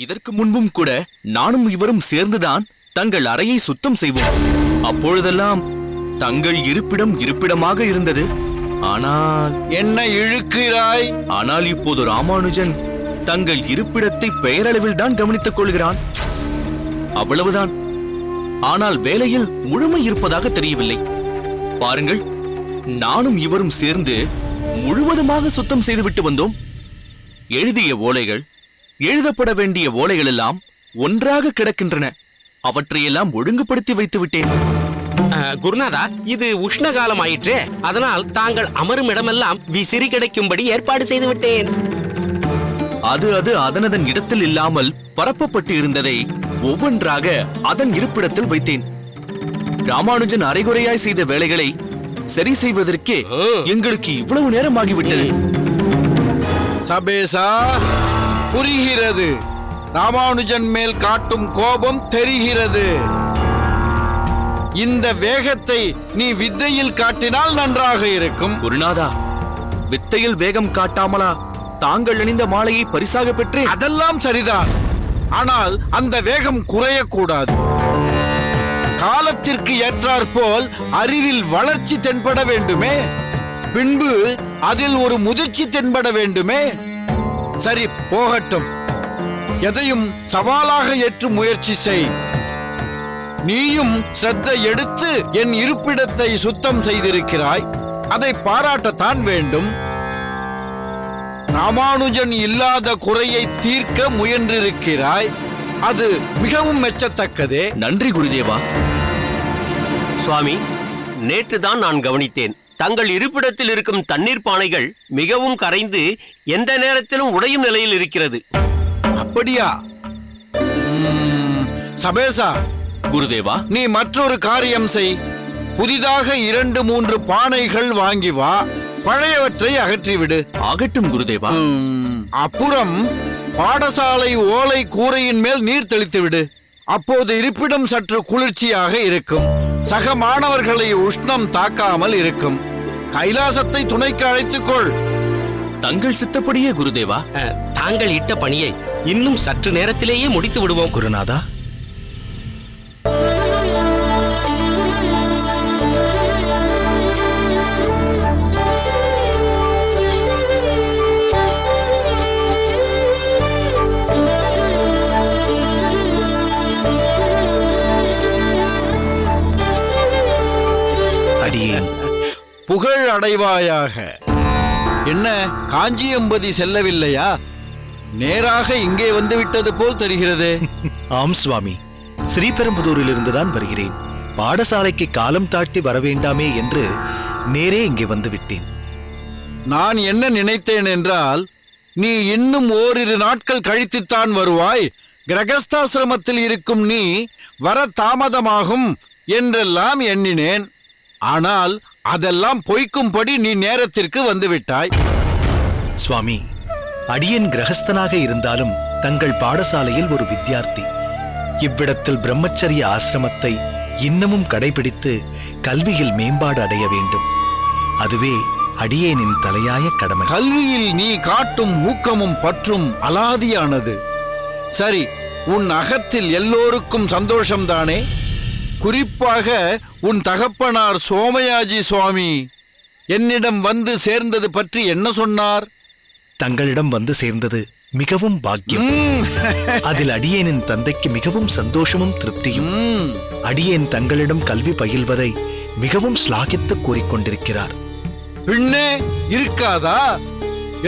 இதற்கு முன்பும் கூட நானும் இவரும் சேர்ந்துதான் தங்கள் அறையை சுத்தம் செய்வோம். அப்பொழுதெல்லாம் தங்கள் இருப்பிடமாக இருந்தது. ஆனால் என்ன இழுக்கிறாய்? ஆனால் இப்போது ராமானுஜன் தங்கள் இருப்பிடத்தை பெயரளவில் தான் கவனித்துக் கொள்கிறான். அவ்வளவுதான். ஆனால் வேலையில் முழுமை இருப்பதாக தெரியவில்லை. பாருங்கள், நானும் இவரும் சேர்ந்து முழுவதுமாக சுத்தம் செய்துவிட்டு வந்தோம். எழுதிய ஓலைகள், எழுதப்பட வேண்டிய ஓலைகள் எல்லாம் ஒன்றாக கிடக்கின்றன. அவற்றையெல்லாம் ஒழுங்குபடுத்தி வைத்து விட்டேன். குருநாதா, இது உஷ்ண காலம் ஆயிற்றே, அதனால் தாங்கள் அமரும் இடமெல்லாம் விசிறி கிடைக்கும்படி ஏற்பாடு செய்து விட்டேன். அது அதனதன் இடத்தில் இல்லாமல் பரப்பப்பட்டு இருந்ததை ஒவ்வொன்றாக அதன் இருப்பிடத்தில் வைத்தேன். ராமானுஜன் அரைகுறையாய் செய்த வேலைகளை சரி செய்வதற்கே எங்களுக்கு இவ்வளவு நேரம் ஆகிவிட்டது. சபேசா, புரிகிறது. ராமானுஜன் மேல் காட்டும் கோபம் தெரிகிறது. இந்த வேகத்தை நீ வித்தையில் காட்டினால் நன்றாக இருக்கும். குருநாதா, வித்தையில் வேகம் காட்டாமலா தாங்கள் அணிந்த மாலையை பரிசாக பெற்றேன்? அதெல்லாம் சரிதான். ஆனால் அந்த வேகம் குறையக்கூடாது. காலத்திற்கு ஏற்றாற்போல் அறிவில் வளர்ச்சி தென்பட வேண்டுமே. பின்பு அதில் ஒரு முதிர்ச்சி தென்பட வேண்டுமே. சரி, போகட்டும். எதையும் சவாலாக ஏற்று முயற்சி செய். நீயும் சிரத்தை எடுத்து என் இருப்பிடத்தை சுத்தம் செய்திருக்கிறாய். அதை பாராட்டத்தான் வேண்டும். ராமானுஜன் இல்லாத குறையை தீர்க்க முயன்றிருக்கிறாய். அது மிகவும் மெச்சத்தக்கதே. நன்றி குருதேவா. சுவாமி, நேற்றுதான் நான் கவனித்தேன். தங்கள் இருப்பிடத்தில் இருக்கும் தண்ணீர் பானைகள் மிகவும் கரைந்து எந்த நேரத்திலும் உடையும் நிலையில் இருக்கிறது. அப்படியா? சபேசா, குருதேவா, நீ மற்றொரு காரியம் செய். புதிதாக 2-3 பானைகள் வாங்கி வா. பழையவற்றை அகற்றிவிடு. ஆகட்டும் குருதேவா. அப்புறம் பாடசாலை ஓலை கூரையின் மேல் நீர் தெளித்து விடு. அப்போது இருப்பிடம் சற்று குளிர்ச்சியாக இருக்கும். சக மாணவர்களை உஷ்ணம் தாக்காமல் இருக்கும். கைலாசத்தை துணைக்கு அழைத்துக்கொள். தங்கள் சித்தப்படியே குருதேவா. தாங்கள் இட்ட பணியை இன்னும் சற்று நேரத்திலேயே முடித்து விடுவோம் குருநாதா. புகழ் அடைவாயாக. என்ன, காஞ்சியம்பதி செல்லவில்லையா? நேராக இங்கே வந்து விட்டது போல் தெரிகிறது. ஆம் சுவாமி, ஸ்ரீபெரும்புதூரிலிருந்துதான் வருகிறேன். பாடசாலைக்கு காலம் தாழ்த்தி வரவேண்டாமே என்று நேரே இங்கே வந்து விட்டேன். நான் என்ன நினைத்தேன் என்றால், நீ இன்னும் ஓரிரு நாட்கள் கழித்துத்தான் வருவாய். கிரகஸ்தாசிரமத்தில் இருக்கும் நீ வர தாமதமாகும் என்றெல்லாம் எண்ணினேன். ஆனால் அதெல்லாம் பொய்க்கும்படி நீ நேரத்திற்கு வந்துவிட்டாய். சுவாமி, அடியேன் கிரகஸ்தனாக இருந்தாலும் தங்கள் பாடசாலையில் ஒரு வித்தியார்த்தி. இவ்விடத்தில் பிரம்மச்சரிய ஆசிரமத்தை இன்னமும் கடைபிடித்து கல்வியில் மேம்பாடு அடைய வேண்டும். அதுவே அடியேனின் தலையாய கடமை. கல்வியில் நீ காட்டும் ஊக்கமும் பற்றும் அலாதியானது. சரி, உன் அகத்தில் எல்லோருக்கும் சந்தோஷம்தானே? குறிப்பாக உன் தகப்பனார் சோமயாஜி சுவாமி என்னிடம் வந்து சேர்ந்தது பற்றி என்ன சொன்னார்? தங்களிடம் வந்து சேர்ந்தது மிகவும் பாக்கியம். அதில் அடியேனின் தந்தைக்கு மிகவும் சந்தோஷமும் திருப்தியும். அடியேன் தங்களிடம் கல்வி பயில்வதை மிகவும் ஸ்லாகித்து கூறிக்கொண்டிருக்கிறார். பின்னே இருக்காதா?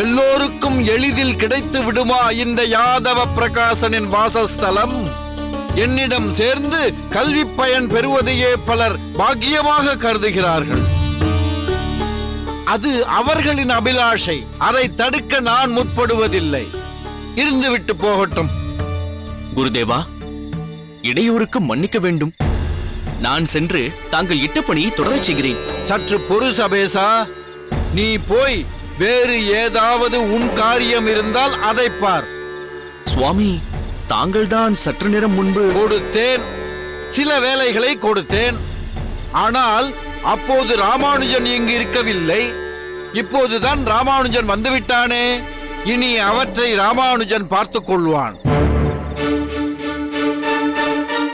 எல்லோருக்கும் எளிதில் கிடைத்து விடுமா இந்த யாதவ பிரகாசனின் வாசஸ்தலம்? என்னிடம் சேர்ந்து கல்வி பயன் பெறுவதையே பலர் பாக்கியமாக கருதுகிறார்கள். அது அவர்களின் அபிலாஷை. அதை தடுக்க நான் முற்படுவதில்லை. இருந்துவிட்டு போகட்டும். குருதேவா, இடையூறுக்கு மன்னிக்க வேண்டும். நான் சென்று தாங்கள் இட்ட பணியை தொடரச் செய்கிறேன். சற்று பொறு சபேசா. நீ போய் வேறு ஏதாவது உன் காரியம் இருந்தால் அதை பார். சுவாமி, தாங்கள்தான் சற்று நேரம் முன்பு கொடுத்தேன். சில வேலைகளை கொடுத்தேன். ஆனால் அப்போது ராமானுஜன் இங்கு இருக்கவில்லை. இப்போதுதான் ராமானுஜன் வந்துவிட்டானே. இனி அவற்றை ராமானுஜன் பார்த்துக் கொள்வான்.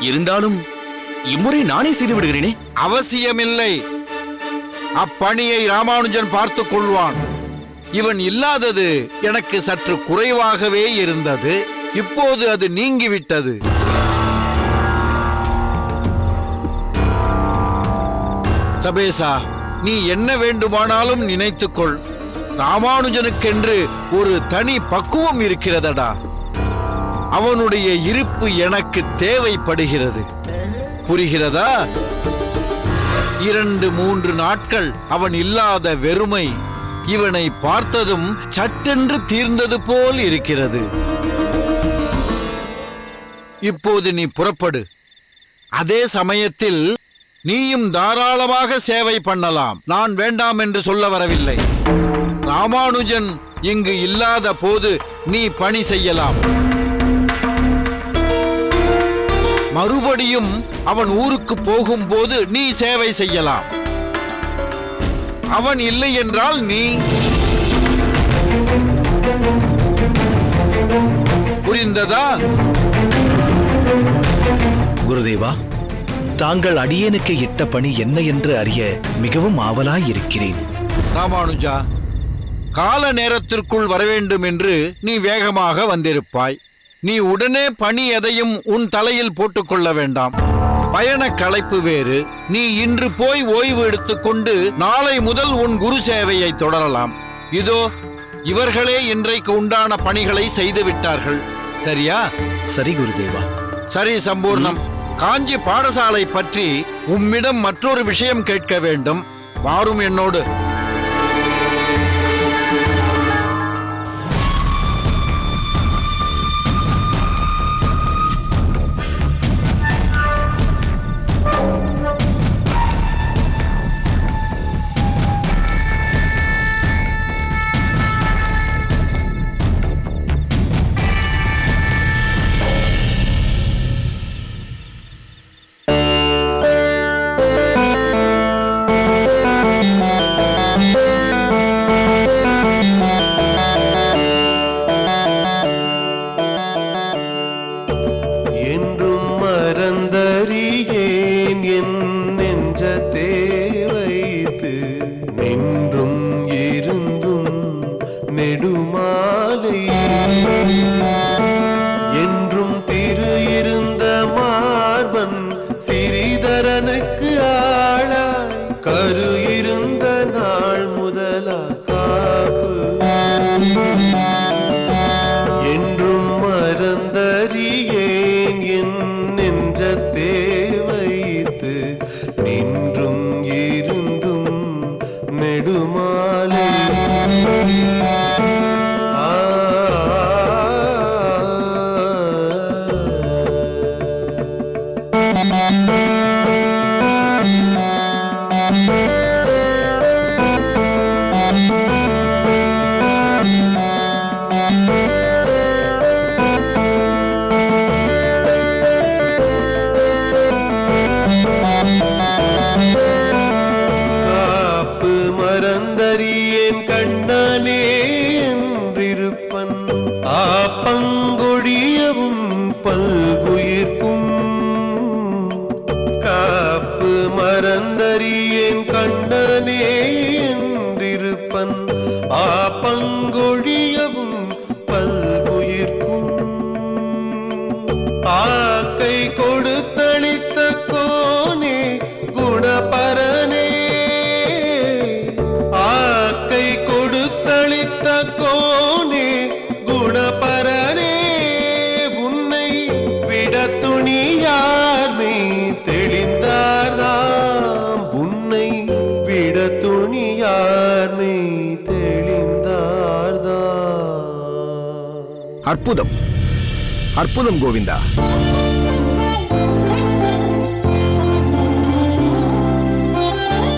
இருந்தாலும் இம்முறை நானே செய்து விடுகிறேனே. அவசியமில்லை. அப்பணியை ராமானுஜன் பார்த்துக் கொள்வான். இவன் இல்லாதது எனக்கு சற்று குறைவாகவே இருந்தது. இப்போது அது நீங்கிவிட்டது. சபேசா, நீ என்ன வேண்டுமானாலும் நினைத்துக்கொள். ராமானுஜனுக்கென்று ஒரு தனி பக்குவம் இருக்கிறதடா. அவனுடைய இருப்பு எனக்கு தேவைப்படுகிறது. புரிகிறதா? 2-3 நாட்கள் அவன் இல்லாத வெறுமை இவனை பார்த்ததும் சட்டென்று தீர்ந்தது போல் இருக்கிறது. இப்போது நீ புறப்படு. அதே சமயத்தில் நீயும் தாராளமாக சேவை பண்ணலாம். நான் வேண்டாம் என்று சொல்ல வரவில்லை. ராமானுஜன் இங்கு இல்லாத போது நீ பணி செய்யலாம். மறுபடியும் அவன் ஊருக்கு போகும்போது நீ சேவை செய்யலாம். அவன் இல்லை என்றால் நீ. புரிந்ததா? குருதேவா, தாங்கள் அடியேனுக்கு இட்ட பணி என்ன என்று அறிய மிகவும் ஆவலாயிருக்கிறேன். ராமானுஜா, கால நேரத்திற்குள் வரவேண்டும் என்று நீ வேகமாக வந்திருப்பாய். நீ உடனே பணி எதையும் உன் தலையில் போட்டுக்கொள்ள வேண்டாம். பயண களைப்பு வேறு. நீ இன்று போய் ஓய்வு எடுத்துக்கொண்டு நாளை முதல் உன் குரு சேவையை தொடரலாம். இதோ இவர்களே இன்றைக்கு உண்டான பணிகளை செய்து விட்டார்கள். சரியா? சரி குருதேவா. சரி சம்பூர்ணம், காஞ்சி பாடசாலை பற்றி உம்மிடம் மற்றொரு விஷயம் கேட்க வேண்டும். வாரும் என்னோடு. அற்புதம், அற்புதம் கோவிந்தா.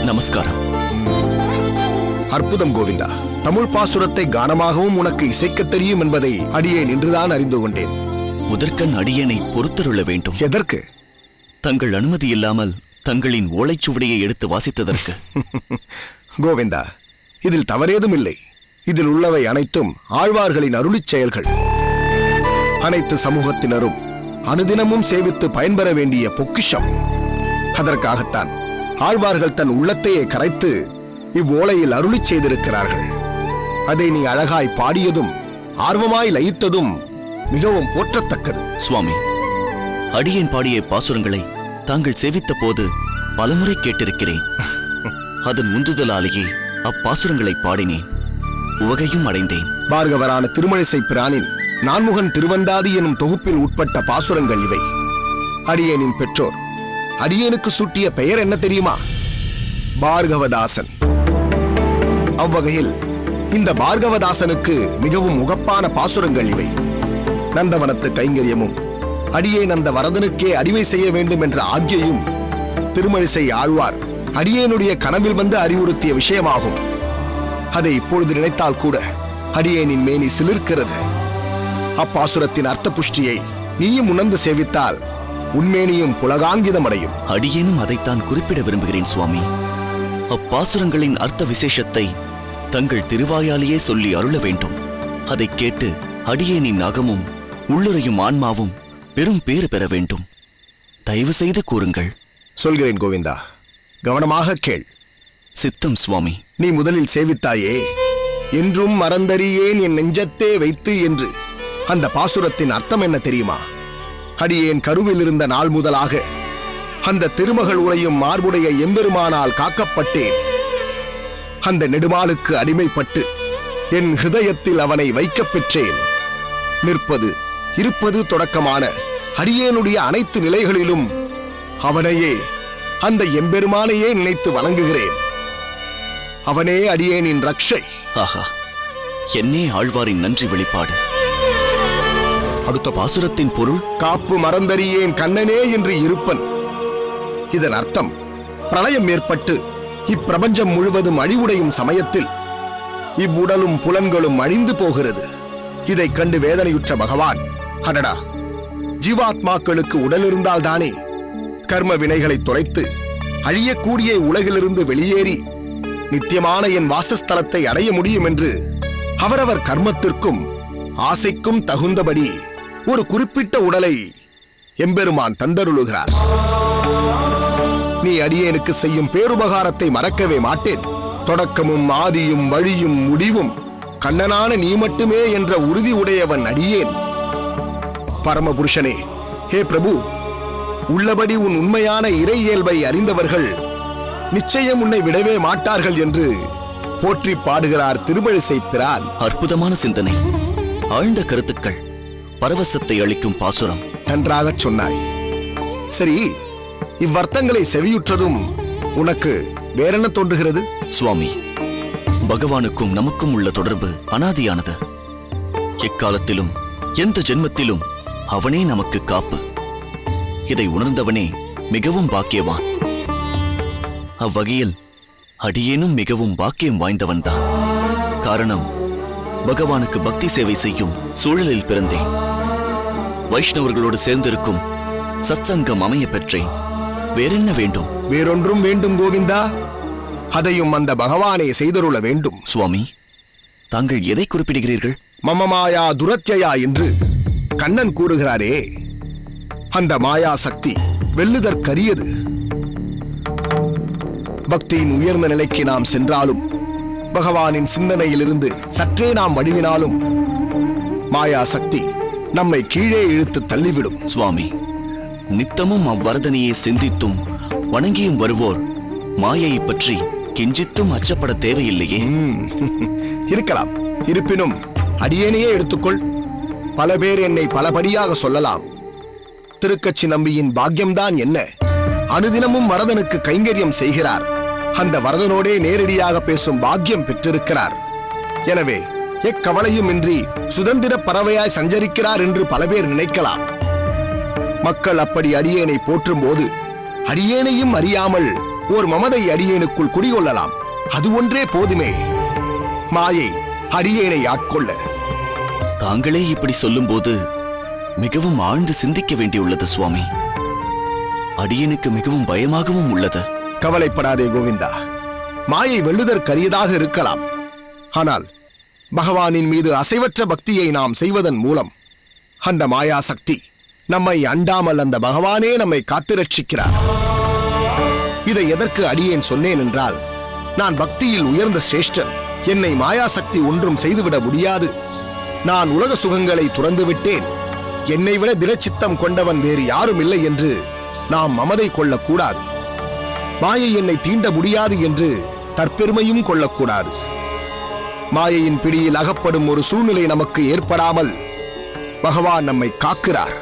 நமஸ்காரம். அற்புதம் கோவிந்தா. தமிழ் பாசுரத்தை கானமாகவும் உனக்கு இசைக்க தெரியும் என்பதை அடியேன் இன்றுதான் அறிந்து கொண்டேன். முதற்கண் அடியேனை பொறுத்தருள வேண்டும். எதற்கு? தங்கள் அனுமதி இல்லாமல் தங்களின் ஓலைச்சுவடியை எடுத்து வாசித்ததற்கு. கோவிந்தா, இதில் தவறேதும் இல்லை. இதில் உள்ளவை அனைத்தும் ஆழ்வார்களின் அருளிச் செயல்கள். அனைத்து சமூகத்தினரும் அனுதினமும் சேவித்து பயன்பெற வேண்டிய பொக்கிஷம். அதற்காகத்தான் ஆழ்வார்கள் தன் உள்ளத்தையே கரைத்து இவ்வோலையில் அருளிச் செய்திருக்கிறார்கள். அதை நீ அழகாய் பாடியதும் ஆர்வமாய் லயித்ததும் மிகவும் போற்றத்தக்கது. சுவாமி, அடியேன் பாடிய பாசுரங்களை தாங்கள் சேவித்த போது பலமுறை கேட்டிருக்கிறேன். அதன் உந்துதலாலேயே அப்பாசுரங்களை பாடினேன், உவகையும் அடைந்தேன். பார்கவரான திருமழிசை பிரானின் நான்முகன் திருவந்தாதி எனும் தொகுப்பில் உட்பட்ட பாசுரங்கள் இவை. அடியேனின் பெற்றோர் அடியேனுக்கு சூட்டிய பெயர் என்ன தெரியுமா? பார்கவதாசன். அவ்வகையில் இந்த பார்கவதாசனுக்கு மிகவும் உகப்பான பாசுரங்கள் இவை. நந்தவனத்து கைங்கரியமும் அடியேன் அந்த வரதனுக்கே அடிமை செய்ய வேண்டும் என்ற ஆக்ஞையும் திருமழிசை ஆழ்வார் அடியேனுடைய கனவில் வந்து அறிவுறுத்திய விஷயமாகும். அதை இப்பொழுது நினைத்தால் கூட அடியேனின் மேனி சிலிர்க்கிறது. அப்பாசுரத்தின் அர்த்த புஷ்டியை நீயும் உணர்ந்து சேவித்தால் உன்மேனியும் புலகாங்கிதம் அடையும். அடியேனும் அதைத்தான் குறிப்பிட விரும்புகிறேன் சுவாமி. அப்பாசுரங்களின் அர்த்த விசேஷத்தை தங்கள் திருவாயாலேயே சொல்லி அருள வேண்டும். அதைக் கேட்டு அடியேனின் அகமும் உள்ளுரையும் ஆன்மாவும் பெரும் பேறு பெற வேண்டும். தயவு செய்து கூறுங்கள். சொல்கிறேன் கோவிந்தா, கவனமாக கேள். சித்தம் சுவாமி. நீ முதலில் சேவித்தாயே, என்றும் மறந்தறியேன் என் நெஞ்சத்தே வைத்து என்று அந்த பாசுரத்தின் அர்த்தம் என்ன தெரியுமா? அடியேன் கருவில் இருந்த நாள் முதலாக அந்த திருமகள் உரையும் மார்புடைய எம்பெருமானால் காக்கப்பட்டேன். அந்த நெடுமாலுக்கு அடிமைப்பட்டு என் ஹிருதயத்தில் அவனை வைக்கப் பெற்றேன். நிற்பது இருப்பது தொடக்கமான அடியேனுடைய அனைத்து நிலைகளிலும் அவனையே, அந்த எம்பெருமானையே நினைத்து வணங்குகிறேன். அவனே அடியேனின் ரக்ஷை. ஆஹா, என்னே ஆழ்வாரின் நன்றி வெளிப்பாடு. அடுத்த பாசுரத்தின் பொருள்? காப்பு மறந்தறியேன் கண்ணனே என்று இருப்பன். இதன் அர்த்தம், பிரளயம் ஏற்பட்டு இப்பிரபஞ்சம் முழுவதும் அழிவுடையும் சமயத்தில் இவ்வுடலும் புலன்களும் அழிந்து போகிறது. இதைக் கண்டு வேதனையுற்ற பகவான், அடடா, ஜீவாத்மாக்களுக்கு உடல் இருந்தால் தானே கர்ம வினைகளை தொலைத்து அழியக்கூடிய உலகிலிருந்து வெளியேறி நித்தியமான என் வாசஸ்தலத்தை அடைய முடியும் என்று அவரவர் கர்மத்திற்கும் ஆசைக்கும் தகுந்தபடி ஒரு குறிப்பிட்ட உடலை எம்பெருமான் தந்தருளுகிறார். நீ அடியேனுக்கு செய்யும் பேருபகாரத்தை மறக்கவே மாட்டேன். தொடக்கமும் ஆதியும் வழியும் முடிவும் கண்ணனான நீ மட்டுமே என்ற உறுதி உடையவன் அடியேன். பரமபுருஷனே, ஹே பிரபு, உள்ளபடி உன் உண்மையான இறை இயல்பை அறிந்தவர்கள் நிச்சயம் உன்னை விடவே மாட்டார்கள் என்று போற்றி பாடுகிறார் திருமழிசை பிரான். அற்புதமான சிந்தனை, ஆழ்ந்த கருத்துக்கள், பரவசத்தை அளிக்கும் பாசுரம். நன்றாகச் சொன்னாய். சரி, இவ்வர்த்தங்களை செவியுற்றதும் உனக்கு வேறென்ன தோன்றுகிறது? சுவாமி, பகவானுக்கும் நமக்கும் உள்ள தொடர்பு அனாதியானது. எக்காலத்திலும் எந்த ஜென்மத்திலும் அவனே நமக்கு காப்பு. இதை உணர்ந்தவனே மிகவும் பாக்கியவான். அவ்வகையில் அடியேனும் மிகவும் பாக்கியம் வாய்ந்தவன்தான். காரணம், பகவானுக்கு பக்தி சேவை செய்யும் சூழலில் பிறந்தேன். வைஷ்ணவர்களோடு சேர்ந்திருக்கும் சத்சங்கம் அமைய பெற்றேன். வேறென்ன வேண்டும்? வேறொன்றும் வேண்டும் கோவிந்தா. அதையும் அந்த பகவானே செய்தருள வேண்டும். சுவாமி, தாங்கள் எதை குறிப்பிடுகிறீர்கள்? மமமாயா துரத்யயா என்று கண்ணன் கூறுகிறாரே, அந்த மாயா சக்தி வெல்லுதற்கரியது. பக்தியின் உயர்ந்த நிலைக்கு நாம் சென்றாலும், பகவானின் சிந்தனையிலிருந்து சற்றே நாம் வடிவினாலும் மாயா சக்தி நம்மை கீழே இழுத்து தள்ளிவிடும். சுவாமி, நித்தமும் அவ்வரதனையே சிந்தித்தும் வணங்கியும் வருவோர் மாயையை பற்றி கிஞ்சித்தும் அச்சப்பட தேவையில்லையே. இருக்கலாம். இருப்பினும் அடியேனையே எடுத்துக்கொள். பல பேர் என்னை பலபடியாக சொல்லலாம். திருக்கச்சி நம்பியின் பாக்கியம்தான் என்ன? அனுதினமும் வரதனுக்கு கைங்கரியம் செய்கிறார். அந்த வரதனோடே நேரடியாக பேசும் பாக்கியம் பெற்றிருக்கிறார். எனவே எக்கவலையும் இன்றி சுதந்திர பறவையாய் சஞ்சரிக்கிறார் என்று பல பேர் நினைக்கலாம். மக்கள் அப்படி அடியேனை போற்றும் போது அடியேனையும் அறியாமல் ஓர் மமதை அடியேனுக்குள் குடிகொள்ளலாம். அது ஒன்றே போதுமே மாயை அடியேனை ஆட்கொள்ள. தாங்களே இப்படி சொல்லும்போது மிகவும் ஆழ்ந்து சிந்திக்க வேண்டியுள்ளது சுவாமி. அடியேனுக்கு மிகவும் பயமாகவும் உள்ளது. கவலைப்படாதே கோவிந்தா. மாயை வெல்லுதற்கரியதாக இருக்கலாம். ஆனால் பகவானின் மீது அசைவற்ற பக்தியை நாம் செய்வதன் மூலம் அந்த மாயா சக்தி நம்மை அண்டாமல் அந்த பகவானே நம்மை காத்து ரட்சிக்கிறார். இதை எதற்கு அடியேன் சொன்னேன் என்றால், நான் பக்தியில் உயர்ந்த சிரேஷ்டன், என்னை மாயாசக்தி ஒன்றும் செய்துவிட முடியாது, நான் உலக சுகங்களை துறந்து விட்டேன், என்னை விட திடச்சித்தம் கொண்டவன் வேறு யாரும் இல்லை என்று நாம் மமதை கொள்ளக்கூடாது. மாயை என்னை தீண்ட முடியாது என்று தற்பெருமையும் கொள்ளக்கூடாது. மாயையின் பிடியில் அகப்படும் ஒரு சூழ்நிலை நமக்கு ஏற்படாமல் பகவான் நம்மை காக்கிறார்,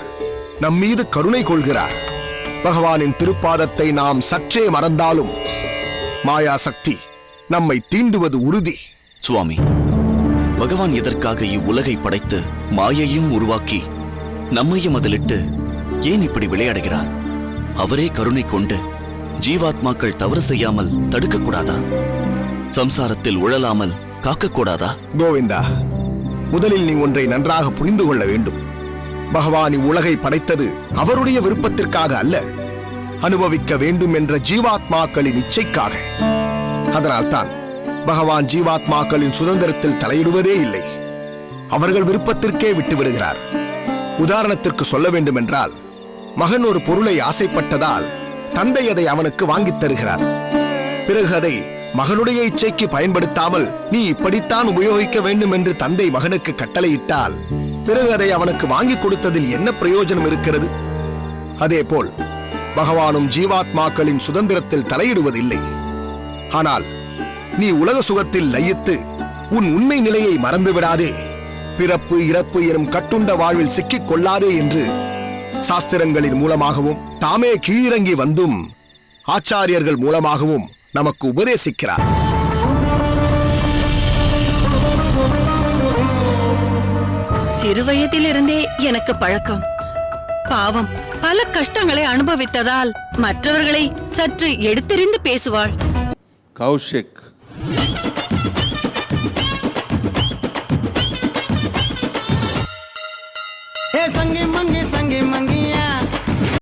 நம்மீது கருணை கொள்கிறார். பகவானின் திருப்பாதத்தை நாம் சற்றே மறந்தாலும் மாயா சக்தி நம்மை தீண்டுவது உறுதி. சுவாமி, பகவான் எதற்காக இவ்வுலகை படைத்து மாயையும் உருவாக்கி நம்மையும் அதிலிட்டு ஏன் இப்படி விளையாடுகிறார்? அவரே கருணை கொண்டு ஜீவாத்மாக்கள் தவறு செய்யாமல் தடுக்கக்கூடாதா? சம்சாரத்தில் உழலாமல் காக்கக்கூடாதா? கோவிந்தா, முதலில் நீ ஒன்றை நன்றாக புரிந்து கொள்ள வேண்டும். பகவான் இவ்வுலகை படைத்தது அவருடைய விருப்பத்திற்காக அல்ல, அனுபவிக்க வேண்டும் என்ற ஜீவாத்மாக்களின் இச்சைக்காக. அதனால்தான் பகவான் ஜீவாத்மாக்களின் சுதந்திரத்தில் தலையிடுவதே இல்லை, அவர்கள் விருப்பத்திற்கே விட்டுவிடுகிறார். உதாரணத்திற்கு சொல்ல வேண்டும் என்றால், மகன் ஒரு பொருளை ஆசைப்பட்டதால் தந்தை அதை அவனுக்கு வாங்கித் தருகிறார். பிறகு அதை மகனுடைய இச்சைக்கு பயன்படுத்தாமல் நீ இப்படித்தான் உபயோகிக்க வேண்டும் என்று தந்தை மகனுக்கு கட்டளையிட்டால் பிறகு அதை அவனுக்கு வாங்கி கொடுத்ததில் என்ன பிரயோஜனம் இருக்கிறது? அதேபோல் பகவானும் ஜீவாத்மாக்களின் சுதந்திரத்தில் தலையிடுவதில்லை. ஆனால் நீ உலக சுகத்தில் லயித்து உன் உண்மை நிலையை மறந்து விடாதே, பிறப்பு இறப்பு எனும் கட்டுண்ட வாழ்வில் சிக்கிக் கொள்ளாதே என்று சாஸ்திரங்களின் மூலமாகவும் தாமே கீழிறங்கி வந்தும் ஆச்சாரியர்கள் மூலமாகவும் நமக்கு உபதேசிக்கிறார். சிறுவயதிலிருந்தே எனக்கு பழக்கம். பாவம், பல கஷ்டங்களை அனுபவித்ததால் மற்றவர்களை சற்று எடுத்தெறிந்து பேசுவாள். கௌஷிக்